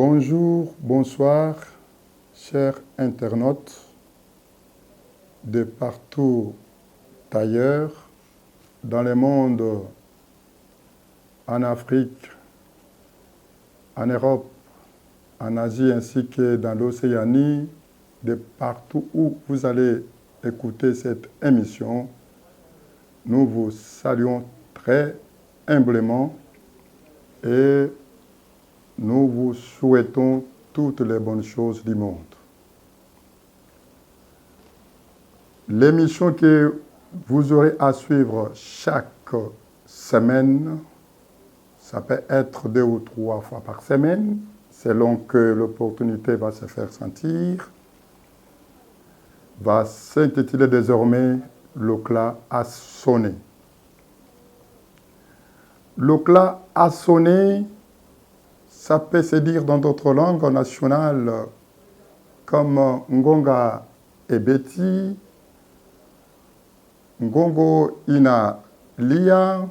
Bonjour, bonsoir, chers internautes de partout ailleurs, dans le monde, en Afrique, en Europe, en Asie ainsi que dans l'Océanie, de partout où vous allez écouter cette émission. Nous vous saluons très humblement et nous vous souhaitons toutes les bonnes choses du monde. L'émission que vous aurez à suivre chaque semaine, ça peut être 2 ou 3 fois par semaine, selon que l'opportunité va se faire sentir, va s'intituler désormais « L'Ocla a sonné ». L'Ocla a sonné, ça peut se dire dans d'autres langues nationales comme Ngonga et Beti, Ngongo ina lia,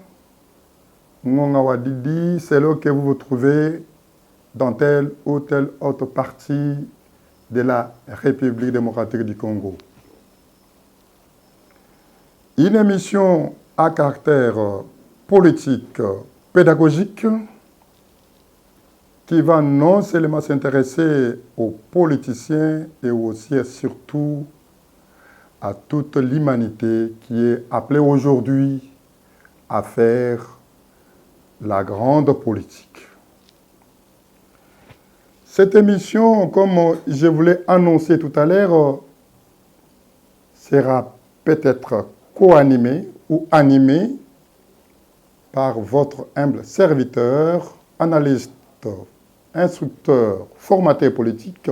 Ngonga wadidi, c'est là que vous vous trouvez dans telle ou telle autre partie de la République démocratique du Congo. Une émission à caractère politique, pédagogique, qui va non seulement s'intéresser aux politiciens et aussi et surtout à toute l'humanité qui est appelée aujourd'hui à faire la grande politique. Cette émission, comme je vous l'ai annoncé tout à l'heure, sera peut-être co-animée ou animée par votre humble serviteur, analyste, instructeur, formateur politique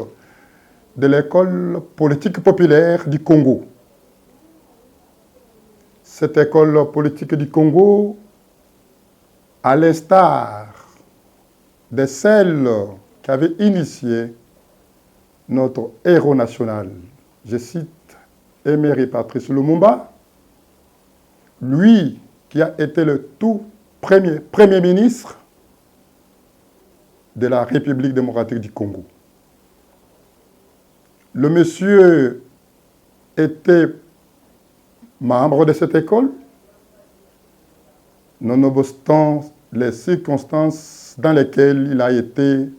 de l'école politique populaire du Congo. Cette école politique du Congo, à l'instar de celle qui avait initié notre héros national, je cite Emery Patrice Lumumba, lui qui a été le tout premier ministre de la République démocratique du Congo. Le monsieur était membre de cette école, nonobstant les circonstances dans lesquelles il a été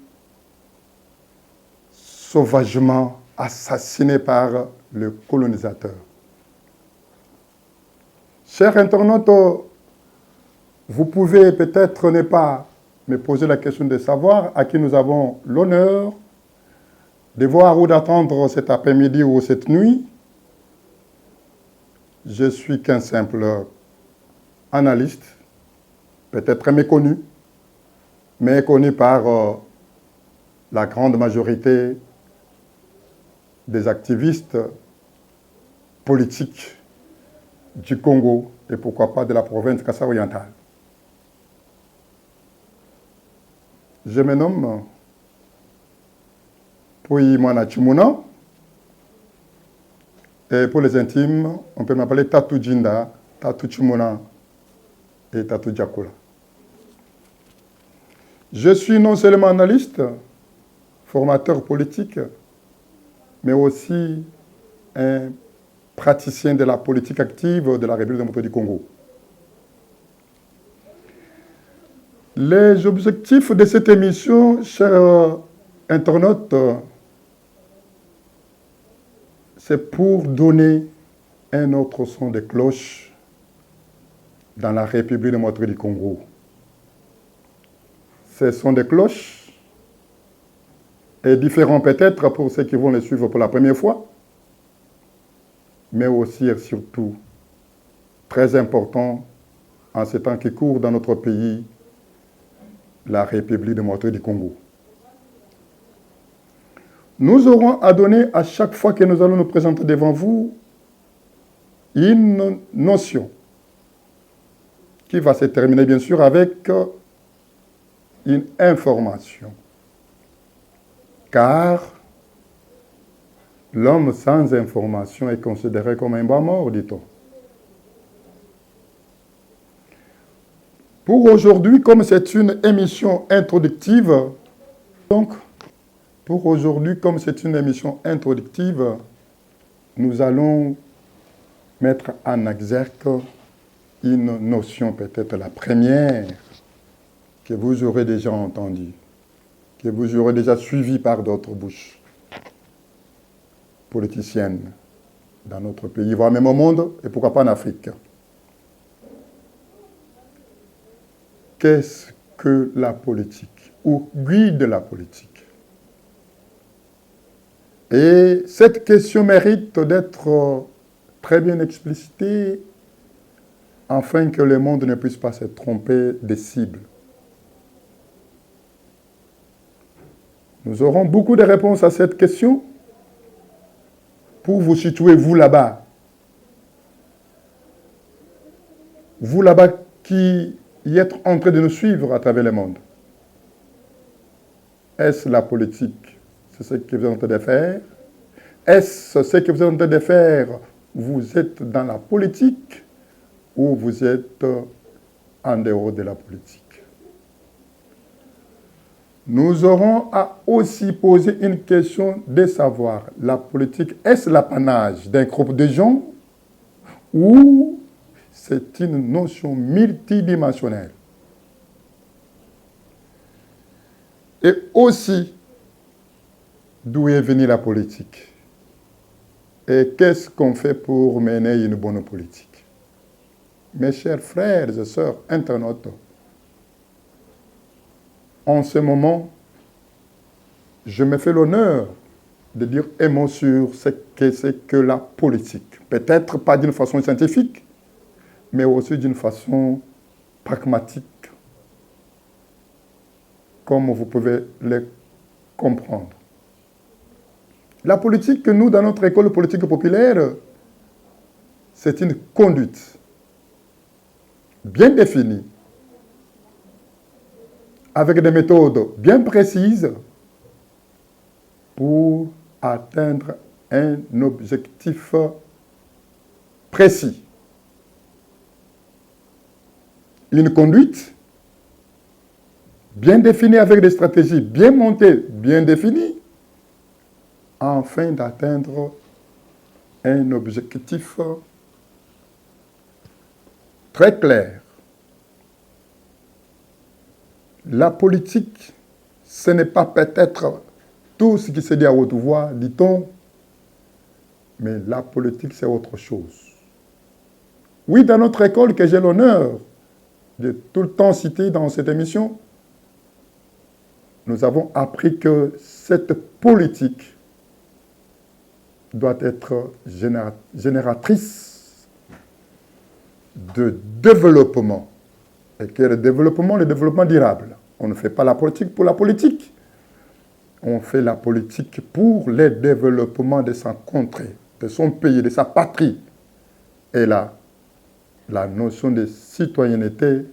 sauvagement assassiné par le colonisateur. Chers internautes, vous pouvez peut-être ne pas me poser la question de savoir à qui nous avons l'honneur de voir ou d'attendre cet après-midi ou cette nuit. Je suis qu'un simple analyste, peut-être méconnu, mais connu par la grande majorité des activistes politiques du Congo et pourquoi pas de la province Kassa-Orientale. Je me nomme Pouyi Mwana Chimuna et pour les intimes, on peut m'appeler Tatou Djinda, Tatou Chimuna et Tatou Djakula. Je suis non seulement analyste, formateur politique, mais aussi un praticien de la politique active de la République démocratique du Congo. Les objectifs de cette émission, chers internautes, c'est pour donner un autre son de cloche dans la République démocratique du Congo. Ces sons de cloche est différent peut-être pour ceux qui vont les suivre pour la première fois, mais aussi et surtout très important en ces temps qui courent dans notre pays, la République démocratique du Congo. Nous aurons à donner à chaque fois que nous allons nous présenter devant vous une notion qui va se terminer bien sûr avec une information. Car l'homme sans information est considéré comme un bas mort, dit-on. Pour aujourd'hui, comme c'est une émission introductive, donc Pour aujourd'hui, comme c'est une émission introductive, nous allons mettre en exergue une notion, peut-être la première, que vous aurez déjà entendue, que vous aurez déjà suivie par d'autres bouches politiciennes dans notre pays, voire même au monde, et pourquoi pas en Afrique. Qu'est-ce que la politique? Où guide la politique? Et cette question mérite d'être très bien explicitée afin que le monde ne puisse pas se tromper des cibles. Nous aurons beaucoup de réponses à cette question pour vous situer, vous là-bas. Vous là-bas qui y êtes en train de nous suivre à travers le monde. Est-ce la politique? C'est ce que vous êtes en train de faire? Est-ce ce que vous êtes en train de faire? Vous êtes dans la politique ou vous êtes en dehors de la politique? Nous aurons à aussi poser une question de savoir, la politique, est-ce l'apanage d'un groupe de gens ou c'est une notion multidimensionnelle? Et aussi, d'où est venue la politique? Et qu'est-ce qu'on fait pour mener une bonne politique? Mes chers frères et sœurs internautes, en ce moment, je me fais l'honneur de dire un mot sur ce que c'est que la politique. Peut-être pas d'une façon scientifique, mais aussi d'une façon pragmatique, comme vous pouvez le comprendre. La politique que nous, dans notre école politique populaire, c'est une conduite bien définie, avec des méthodes bien précises pour atteindre un objectif précis. Une conduite bien définie avec des stratégies bien montées, bien définies, afin d'atteindre un objectif très clair. La politique, ce n'est pas peut-être tout ce qui se dit à haute voix, dit-on, mais la politique, c'est autre chose. Oui, dans notre école, que j'ai l'honneur de tout le temps citer dans cette émission, nous avons appris que cette politique doit être génératrice de développement. Et que le développement durable. On ne fait pas la politique pour la politique. On fait la politique pour le développement de sa contrée, de son pays, de sa patrie. Et là, la notion de citoyenneté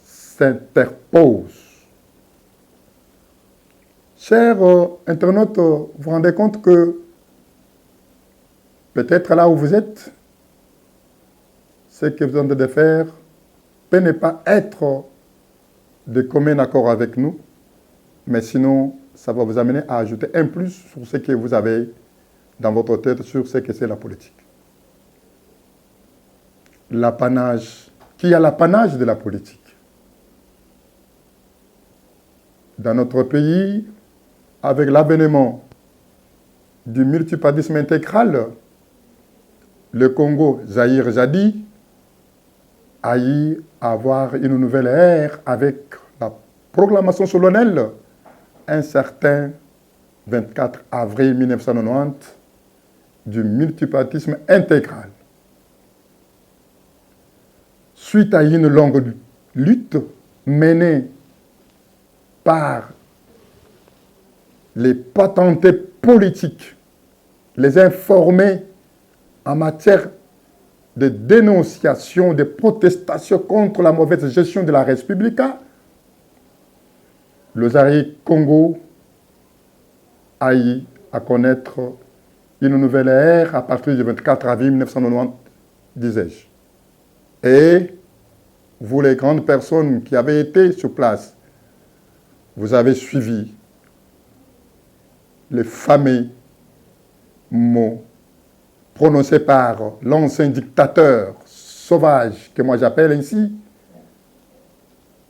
s'interpose. Chers internautes, vous vous rendez compte que peut-être là où vous êtes, ce que vous êtes en train de faire peut ne pas être de commun accord avec nous, mais sinon, ça va vous amener à ajouter un plus sur ce que vous avez dans votre tête sur ce que c'est la politique. L'apanage, qui a l'apanage de la politique. Dans notre pays, avec l'avènement du multipartisme intégral, le Congo, Zaïre Jadi, a eu à avoir une nouvelle ère avec la proclamation solennelle un certain 24 avril 1990 du multipartisme intégral. Suite à une longue lutte menée par les patentés politiques, les informés en matière de dénonciation, de protestation contre la mauvaise gestion de la République, le Zaïre Congo a eu à connaître une nouvelle ère à partir du 24 avril 1990, disais-je. Et vous, les grandes personnes qui avez été sur place, vous avez suivi les fameux mots prononcés par l'ancien dictateur sauvage, que moi j'appelle ainsi,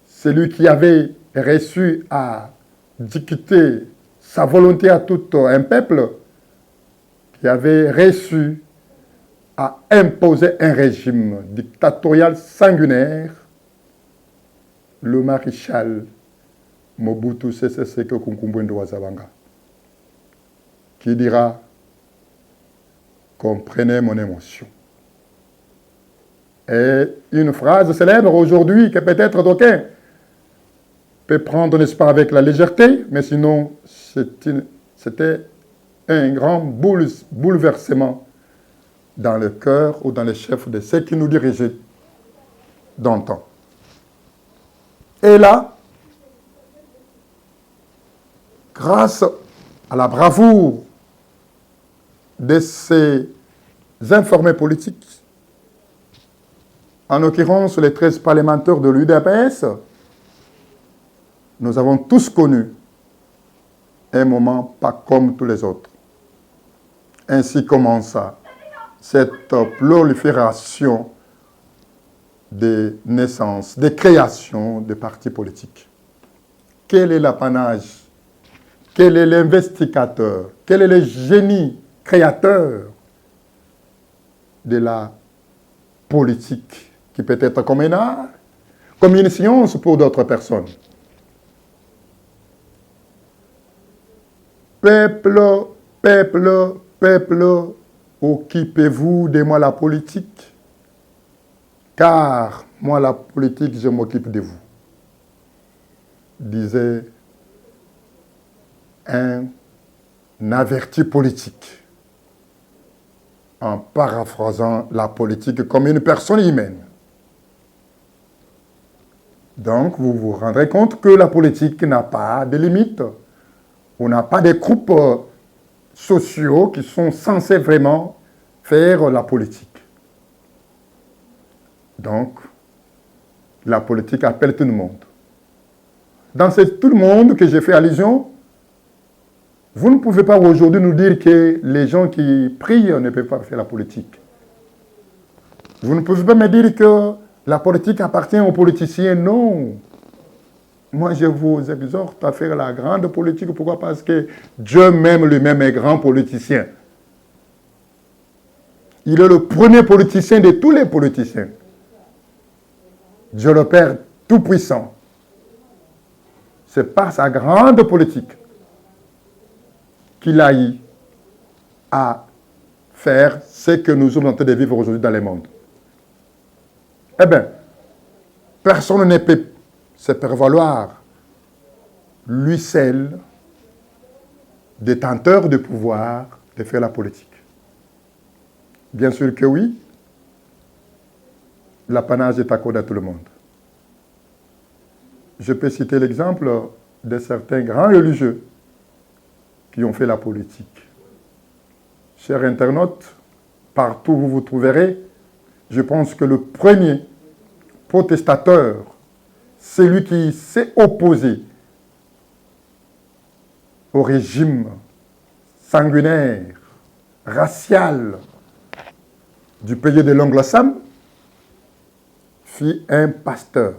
celui qui avait reçu à dicter sa volonté à tout un peuple, qui avait reçu à imposer un régime dictatorial sanguinaire, le maréchal Mobutu Sese Seko Kunkumbwendo Wazabanga, qui dira: comprenez mon émotion. Et une phrase célèbre aujourd'hui que peut-être d'aucuns peut prendre, n'est-ce pas, avec la légèreté, mais sinon c'était un grand bouleversement dans le cœur ou dans les chefs de ceux qui nous dirigeaient d'antan. Et là, grâce à la bravoure de ces informés politiques, en l'occurrence les 13 parlementaires de l'UDPS, nous avons tous connu un moment pas comme tous les autres. Ainsi commença cette prolifération des naissances, des créations de partis politiques. Quel est l'apanage? Quel est l'investigateur? Quel est le génie créateur de la politique, qui peut être comme un art, comme une science pour d'autres personnes? Peuple, peuple, peuple, occupez-vous de moi la politique, car moi la politique, je m'occupe de vous, disait un averti politique, en paraphrasant la politique comme une personne humaine. Donc, vous vous rendrez compte que la politique n'a pas de limites. On n'a pas de groupes sociaux qui sont censés vraiment faire la politique. Donc, la politique appelle tout le monde. Dans ce tout le monde que j'ai fait allusion, vous ne pouvez pas aujourd'hui nous dire que les gens qui prient ne peuvent pas faire la politique. Vous ne pouvez pas me dire que la politique appartient aux politiciens. Non. Moi, je vous exhorte à faire la grande politique. Pourquoi? Parce que Dieu même lui-même est grand politicien. Il est le premier politicien de tous les politiciens. Dieu le Père Tout-Puissant. C'est par sa grande politique qu'il a eu à faire ce que nous sommes en train de vivre aujourd'hui dans le monde. Eh bien, personne ne peut se prévaloir, lui seul, détenteur de pouvoir, de faire la politique. Bien sûr que oui, l'apanage est accordé à tout le monde. Je peux citer l'exemple de certains grands religieux qui ont fait la politique. Chers internautes, partout où vous vous trouverez, je pense que le premier protestateur, celui qui s'est opposé au régime sanguinaire, racial du pays de l'oncle Sam, fut un pasteur.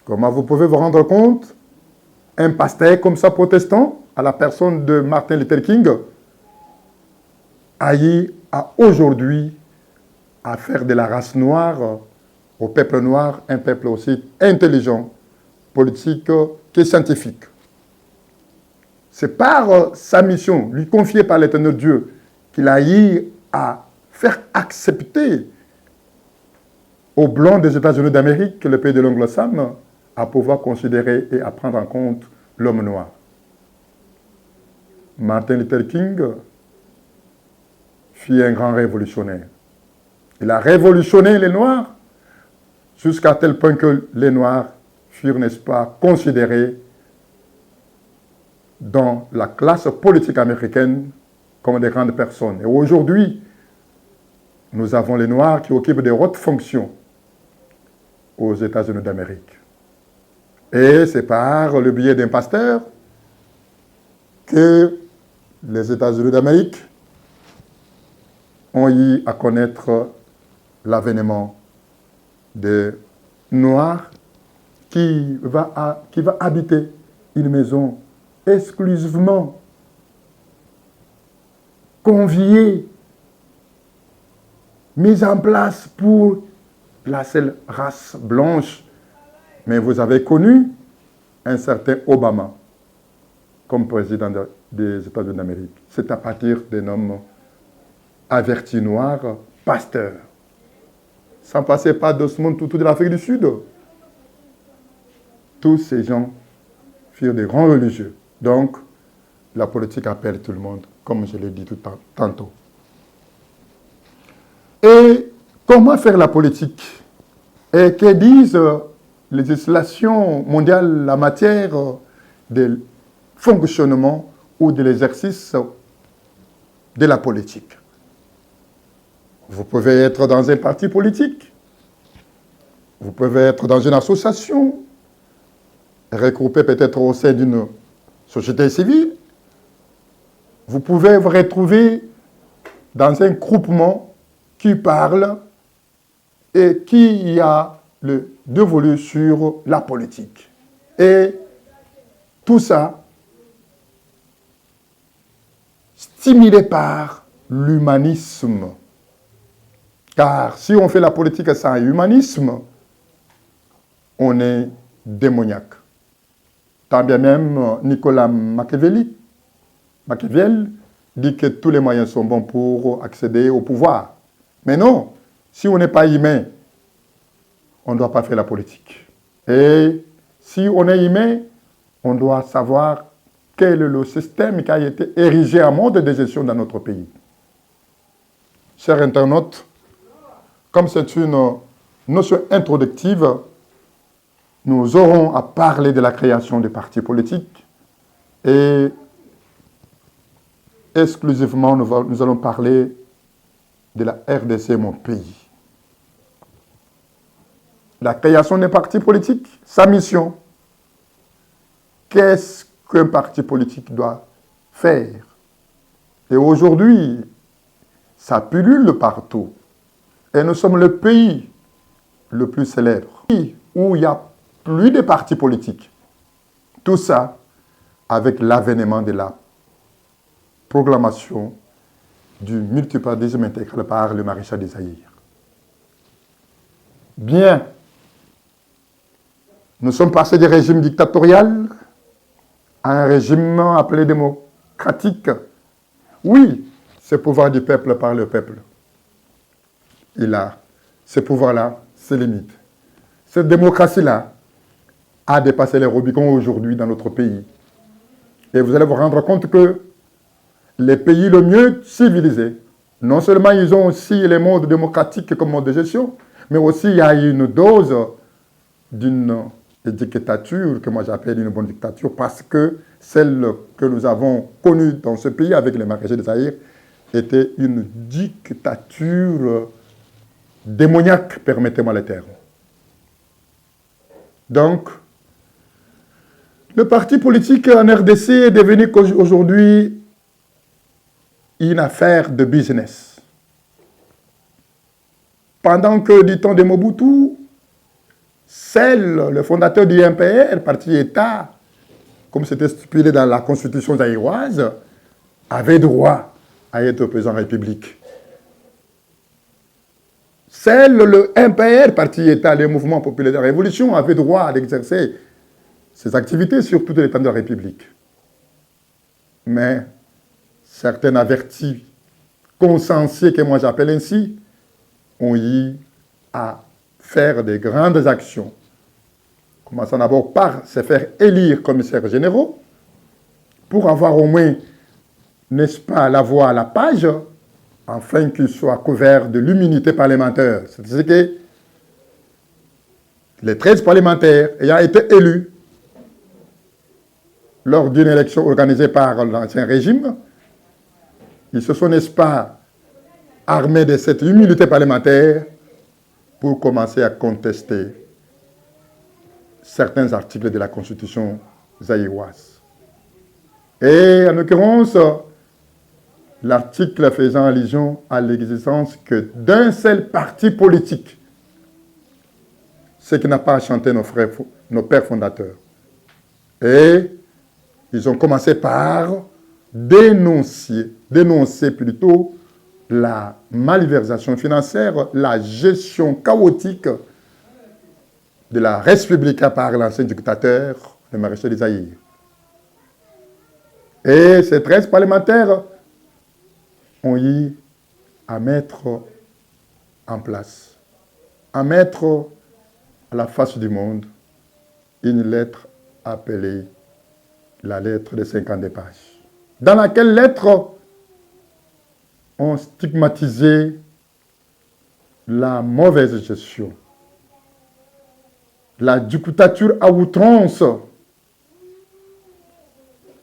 Comment vous pouvez vous rendre compte? Un pasteur comme ça, protestant, à la personne de Martin Luther King, a eu à aujourd'hui à faire de la race noire au peuple noir un peuple aussi intelligent, politique que scientifique. C'est par sa mission, lui confiée par l'Éternel Dieu, qu'il a eu à faire accepter aux Blancs des États-Unis d'Amérique, le pays de l'oncle Sam, à pouvoir considérer et à prendre en compte l'homme noir. Martin Luther King fut un grand révolutionnaire. Il a révolutionné les Noirs jusqu'à tel point que les Noirs furent, n'est-ce pas, considérés dans la classe politique américaine comme des grandes personnes. Et aujourd'hui, nous avons les Noirs qui occupent de hautes fonctions aux États-Unis d'Amérique. Et c'est par le biais d'un pasteur que les États-Unis d'Amérique ont eu à connaître l'avènement des Noirs qui va habiter une maison exclusivement conviée, mise en place pour la seule race blanche. Mais vous avez connu un certain Obama comme président des États-Unis d'Amérique. C'est à partir d'un homme averti noir, pasteur. Sans passer par Desmond Tutu de l'Afrique du Sud. Tous ces gens furent des grands religieux. Donc, la politique appelle tout le monde, comme je l'ai dit tantôt. Et comment faire la politique? Et que disent les législations mondiales en matière de fonctionnement ou de l'exercice de la politique? Vous pouvez être dans un parti politique, vous pouvez être dans une association, regroupé peut-être au sein d'une société civile. Vous pouvez vous retrouver dans un groupement qui parle et qui a le dévolu sur la politique. Et tout ça stimulé par l'humanisme. Car si on fait la politique sans humanisme, on est démoniaque. Tant bien même Nicolas Machiavel dit que tous les moyens sont bons pour accéder au pouvoir. Mais non, si on n'est pas humain, on ne doit pas faire la politique. Et si on est humain, on doit savoir quel est le système qui a été érigé en mode de gestion dans notre pays. Chers internautes, comme c'est une notion introductive, nous aurons à parler de la création des partis politiques et exclusivement nous allons parler de la RDC, mon pays. La création des partis politiques, sa mission. Qu'est-ce qu'un parti politique doit faire? Et aujourd'hui, ça pullule partout. Et nous sommes le pays le plus célèbre, où il y a plus de partis politiques. Tout ça avec l'avènement de la proclamation du multipartisme intégral par le maréchal des Zaïre. Bien, nous sommes passés du régime dictatorial à un régime appelé démocratique. Oui, c'est le pouvoir du peuple par le peuple. Il a ce pouvoir-là, ses limites. Cette démocratie-là a dépassé les Rubicons aujourd'hui dans notre pays. Et vous allez vous rendre compte que les pays le mieux civilisés, non seulement ils ont aussi les modes démocratiques comme mode de gestion, mais aussi il y a une dose d'une dictature que moi j'appelle une bonne dictature parce que celle que nous avons connue dans ce pays avec les maréchaux des Zaïre était une dictature démoniaque, permettez-moi le terme. Donc, le parti politique en RDC est devenu aujourd'hui une affaire de business. Pendant que du temps de Mobutu, le fondateur du MPR, parti État, comme c'était stipulé dans la constitution zaïroise, avait droit à être président de la République. Le MPR, parti État, le mouvement populaire de la Révolution, avait droit d'exercer ses activités sur toute l'étendue de la République. Mais certains avertis, consciencieux, que moi j'appelle ainsi, ont eu à faire des grandes actions. Commençant d'abord par se faire élire commissaires généraux, pour avoir au moins, n'est-ce pas, la voix à la page, afin qu'ils soient couverts de l'immunité parlementaire. C'est-à-dire que les 13 parlementaires ayant été élus lors d'une élection organisée par l'ancien régime, ils se sont, n'est-ce pas, armés de cette immunité parlementaire pour commencer à contester certains articles de la Constitution zaïroise. Et en l'occurrence, l'article faisant allusion à l'existence que d'un seul parti politique, ce qui n'a pas chanté nos pères fondateurs. Et ils ont commencé par dénoncer plutôt la malversation financière, la gestion chaotique de la République par l'ancien dictateur, le maréchal Zaïre. Et ces 13 parlementaires ont eu à mettre en place, à mettre à la face du monde une lettre appelée la lettre de 50 pages, dans laquelle lettre on stigmatisé la mauvaise gestion, la dictature à outrance,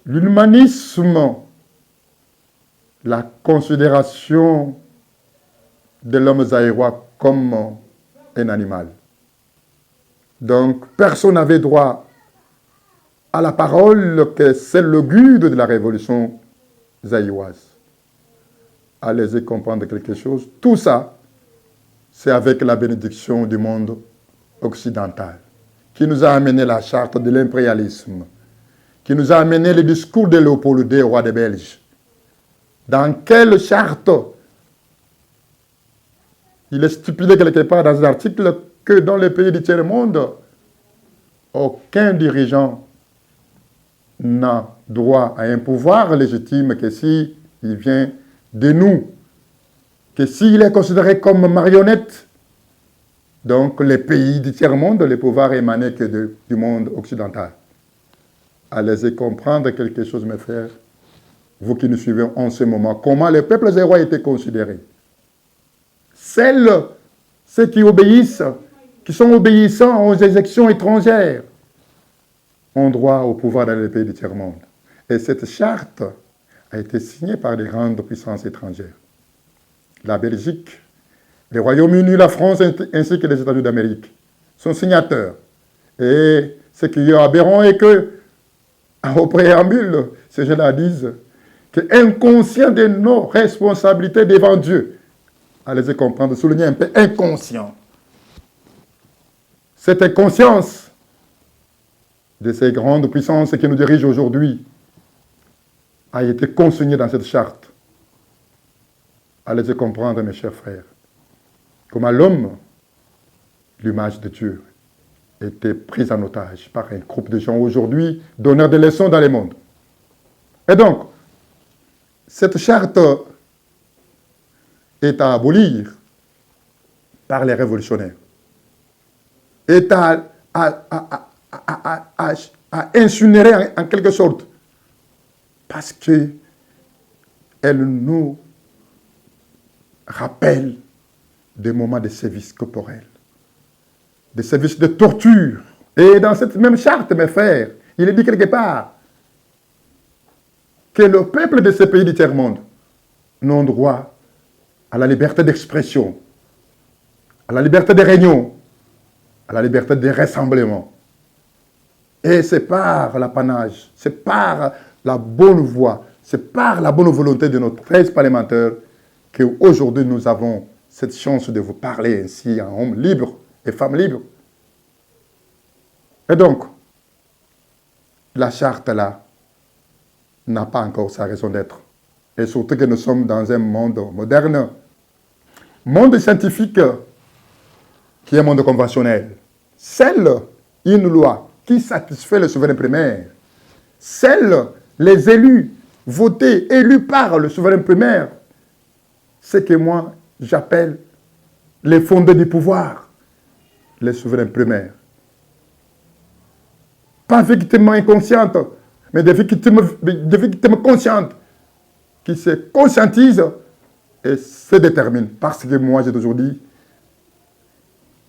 l'humanisme, la considération de l'homme zaïrois comme un animal. Donc, personne n'avait droit à la parole que c'est le but de la révolution zaïroise. Allez-y comprendre quelque chose. Tout ça, c'est avec la bénédiction du monde occidental, qui nous a amené la charte de l'impérialisme, qui nous a amené le discours de Léopold II, roi des Belges. Dans quelle charte il est stipulé quelque part dans un article que dans les pays du tiers-monde, aucun dirigeant n'a droit à un pouvoir légitime que s'il vient de nous, que s'il est considéré comme marionnette. Donc les pays du tiers-monde, les pouvoirs émanent que du monde occidental. Allez-y comprendre quelque chose, mes frères, vous qui nous suivez en ce moment, comment les peuples zérois étaient considérés. Ceux qui obéissent, qui sont obéissants aux élections étrangères, ont droit au pouvoir dans les pays du tiers-monde. Et cette charte a été signée par des grandes puissances étrangères. La Belgique, le Royaume-Uni, la France ainsi que les États-Unis d'Amérique sont signataires. Et ce qui est aberrant est que, au préambule, ces gens-là disent que inconscient de nos responsabilités devant Dieu. Allez-y comprendre, souligner un peu inconscient. Cette inconscience de ces grandes puissances qui nous dirigent aujourd'hui a été consignée dans cette charte. Allez-y comprendre, mes chers frères, comment l'homme, l'image de Dieu, était prise en otage par un groupe de gens aujourd'hui donneurs de leçons dans le monde. Et donc, cette charte est à abolir par les révolutionnaires, est à incinérer en quelque sorte, parce qu'elle nous rappelle des moments de service corporel, des services de torture. Et dans cette même charte, mes frères, il est dit quelque part que le peuple de ces pays du tiers-monde n'ont droit à la liberté d'expression, à la liberté de réunion, à la liberté de rassemblement. Et c'est par l'apanage, c'est par la bonne voie, c'est par la bonne volonté de nos 13 parlementaires qu'aujourd'hui nous avons cette chance de vous parler ainsi en hommes libres et femmes libres. Et donc, la charte là n'a pas encore sa raison d'être. Et surtout que nous sommes dans un monde moderne, monde scientifique qui est un monde conventionnel. Seule une loi qui satisfait le souverain primaire, seuls les élus votés, élus par le souverain primaire, ce que moi j'appelle les fondés du pouvoir, les souverains primaires. Pas victimes inconscientes, mais des victimes conscientes qui se conscientisent et se déterminent. Parce que moi j'ai toujours dit,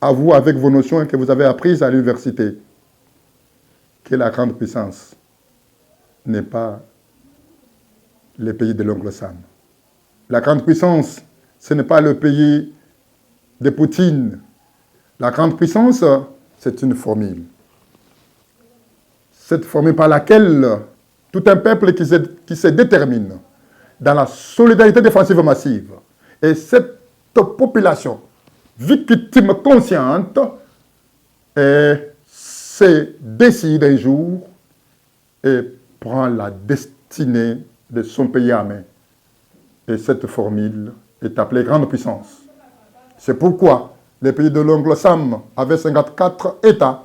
à vous avec vos notions que vous avez apprises à l'université, que la grande puissance n'est pas le pays de l'oncle Sam. La grande puissance, ce n'est pas le pays de Poutine. La grande puissance, c'est une formule. Cette formule par laquelle Tout un peuple qui se détermine dans la solidarité défensive massive. Et cette population victime consciente se décide un jour et prend la destinée de son pays à main. Et cette formule est appelée grande puissance. C'est pourquoi les pays de l'oncle Sam avaient 54 États.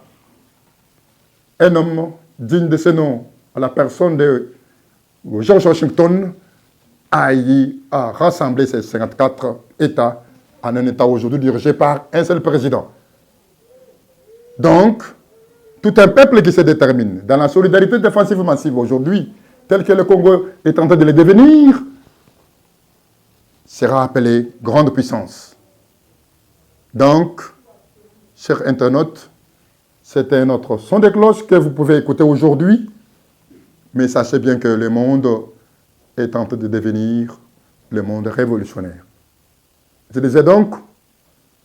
Un homme digne de ce nom, à la personne de George Washington, a rassemblé ces 54 États en un État aujourd'hui dirigé par un seul président. Donc, tout un peuple qui se détermine dans la solidarité défensive massive aujourd'hui, tel que le Congo est en train de le devenir, sera appelé grande puissance. Donc, chers internautes, c'était un autre son de cloche que vous pouvez écouter aujourd'hui, mais sachez bien que le monde est en train de devenir le monde révolutionnaire. Je disais donc,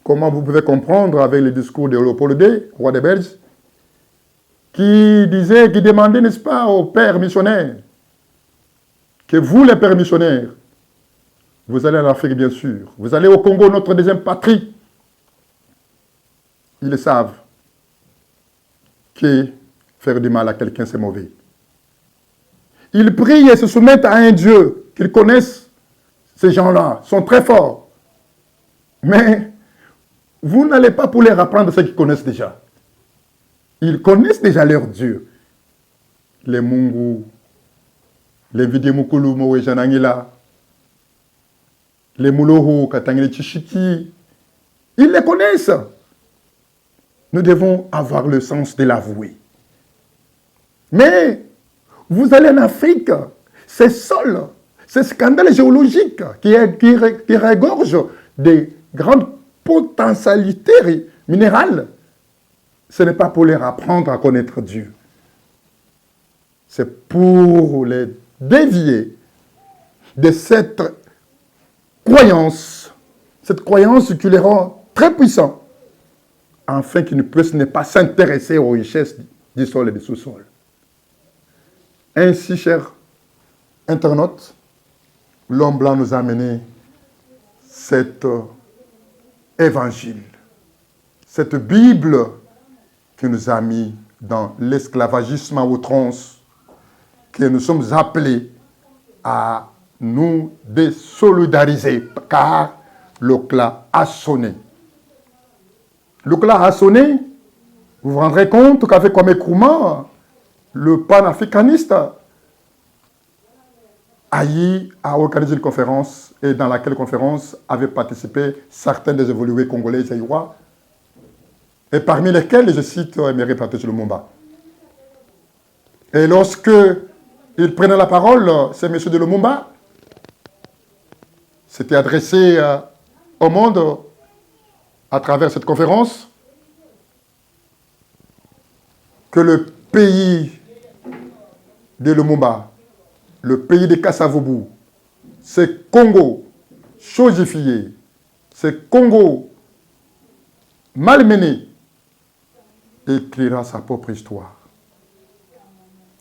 comment vous pouvez comprendre avec le discours de Léopold II, roi des Belges, qui demandait, n'est-ce pas, aux pères missionnaires, que vous, les pères missionnaires, vous allez en Afrique, bien sûr, vous allez au Congo, notre deuxième patrie. Ils le savent que faire du mal à quelqu'un, c'est mauvais. Ils prient et se soumettent à un Dieu qu'ils connaissent. Ces gens-là sont très forts. Mais vous n'allez pas pour leur apprendre ce qu'ils connaissent déjà. Ils connaissent déjà leur Dieu. Les Mungu, les Vidimukulu, Mowejanangila, les Mouloho, Katangile Chichiti. Ils les connaissent. Nous devons avoir le sens de l'avouer. Mais vous allez en Afrique, ces sols, ces scandales géologiques qui regorgent des grandes potentialités minérales, ce n'est pas pour leur apprendre à connaître Dieu. C'est pour les dévier de cette croyance qui les rend très puissants, afin qu'ils ne puissent pas s'intéresser aux richesses du sol et du sous-sol. Ainsi, chers internautes, l'homme blanc nous a amené cet évangile, cette Bible qui nous a mis dans l'esclavagisme à outrance, que nous sommes appelés à nous désolidariser, car le clas a sonné. Le clas a sonné, vous vous rendrez compte qu'avec Kwame Nkrumah, le panafricaniste a organisé une conférence et dans laquelle conférence avaient participé certains des évolués congolais zaïrois et parmi lesquels, je cite Emery Patrice Lumumba. Et lorsque il prenait la parole, c'est M. de Lumumba, s'était adressé au monde à travers cette conférence, que le pays de Lumumba, le pays de Kasavubu, ce Congo chosifié, ce Congo malmené, écrira sa propre histoire.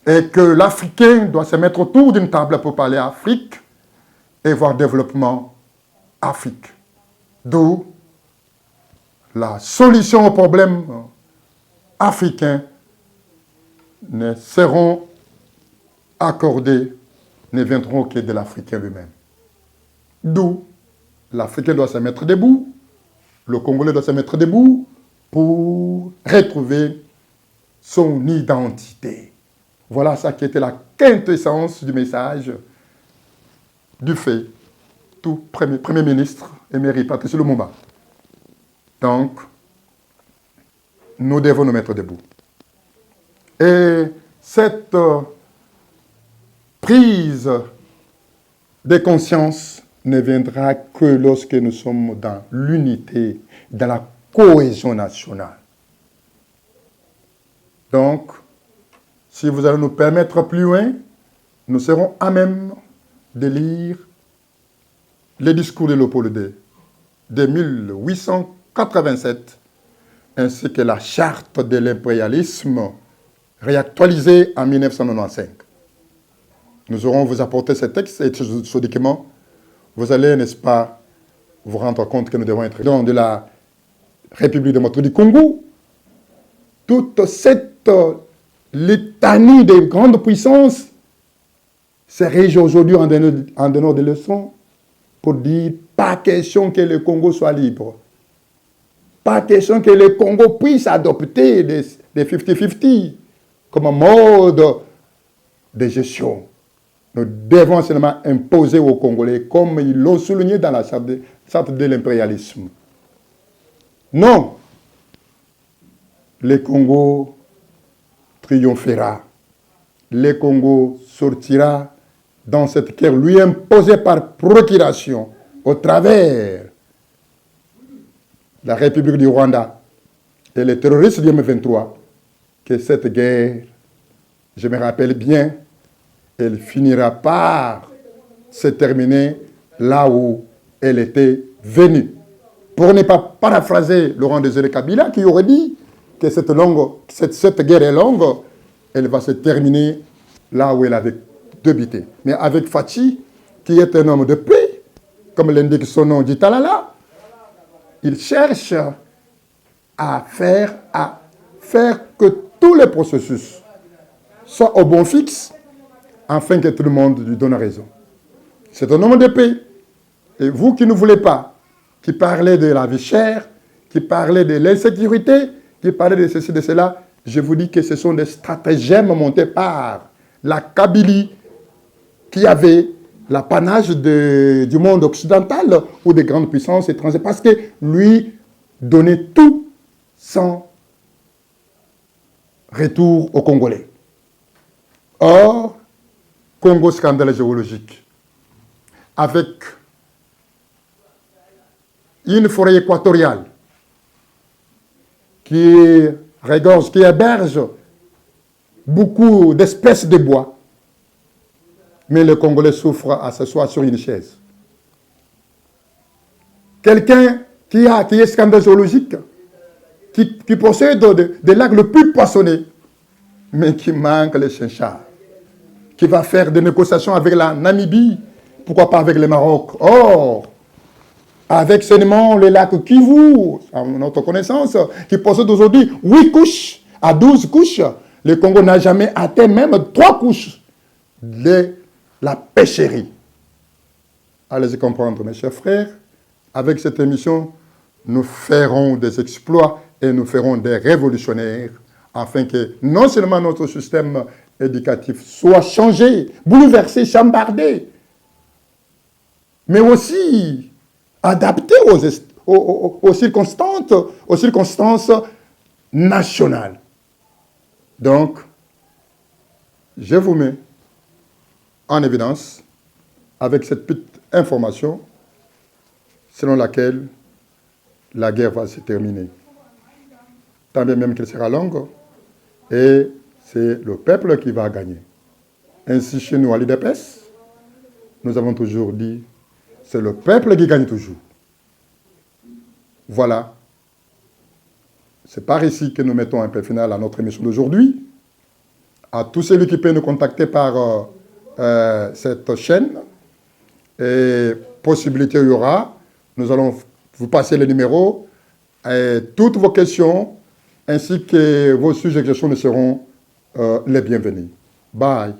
Et que l'Africain doit se mettre autour d'une table pour parler Afrique et voir développement Afrique. D'où la solution aux problèmes africains ne seront accordés, ne viendront que de l'Africain lui-même. D'où l'Africain doit se mettre debout, le Congolais doit se mettre debout pour retrouver son identité. Voilà ça qui était la quintessence du message du fait tout Premier ministre Emery Patrice Lumumba. Donc, nous devons nous mettre debout. Et cette prise de conscience ne viendra que lorsque nous sommes dans l'unité, dans la cohésion nationale. Donc, si vous allez nous permettre plus loin, nous serons à même de lire les discours de Léopold II de 1887, ainsi que la charte de l'impérialisme réactualisée en 1995. nous aurons vous apporter ces textes et ce document. Vous allez, n'est-ce pas, vous rendre compte que nous devons être dans de la République démocratique du Congo. Toute cette litanie des grandes puissances s'érige aujourd'hui en donnant des leçons pour dire pas question que le Congo soit libre. Pas question que le Congo puisse adopter des 50-50 comme mode de gestion. Nous devons seulement imposer aux Congolais, comme ils l'ont souligné dans la charte de l'impérialisme. Non, le Congo triomphera. Le Congo sortira dans cette guerre lui imposée par procuration au travers la République du Rwanda et les terroristes du M23, que cette guerre, je me rappelle bien, elle finira par se terminer là où elle était venue. Pour ne pas paraphraser Laurent Désiré Kabila qui aurait dit que cette guerre est longue, elle va se terminer là où elle avait débuté. Mais avec Fachi, qui est un homme de paix, comme l'indique son nom dit Talala, il cherche à faire que tous les processus soient au bon fixe, afin que tout le monde lui donne raison. C'est un homme de paix. Et vous qui ne voulez pas, qui parlez de la vie chère, qui parlez de l'insécurité, qui parlez de ceci, de cela, je vous dis que ce sont des stratagèmes montés par la Kabylie qui avait l'apanage du monde occidental ou des grandes puissances étrangères, parce que lui donnait tout sans retour aux Congolais. Or, Congo scandale géologique, avec une forêt équatoriale qui regorge, qui héberge beaucoup d'espèces de bois, mais le Congolais souffre à s'asseoir sur une chaise. Quelqu'un qui est scandale géologique, qui possède des lacs le plus poissonnés, mais qui manque les chinchas, qui va faire des négociations avec la Namibie, pourquoi pas avec le Maroc. Or, avec seulement le lac Kivu, à notre connaissance, qui possède aujourd'hui 8 couches à 12 couches, le Congo n'a jamais atteint même 3 couches de la pêcherie. Allez-y comprendre, mes chers frères, avec cette émission, nous ferons des exploits et nous ferons des révolutionnaires afin que non seulement notre système éducatif soit changé, bouleversé, chambardé, mais aussi adapté aux circonstances nationales. Donc, je vous mets en évidence avec cette petite information selon laquelle la guerre va se terminer. Tant bien même qu'elle sera longue, et c'est le peuple qui va gagner. Ainsi, chez nous, à l'IDPS, nous avons toujours dit, c'est le peuple qui gagne toujours. Voilà. C'est par ici que nous mettons un peu final à notre émission d'aujourd'hui. À tous ceux qui peuvent nous contacter par cette chaîne, et possibilité il y aura, nous allons vous passer les numéros, et toutes vos questions, ainsi que vos suggestions seront les bienvenues. Bye.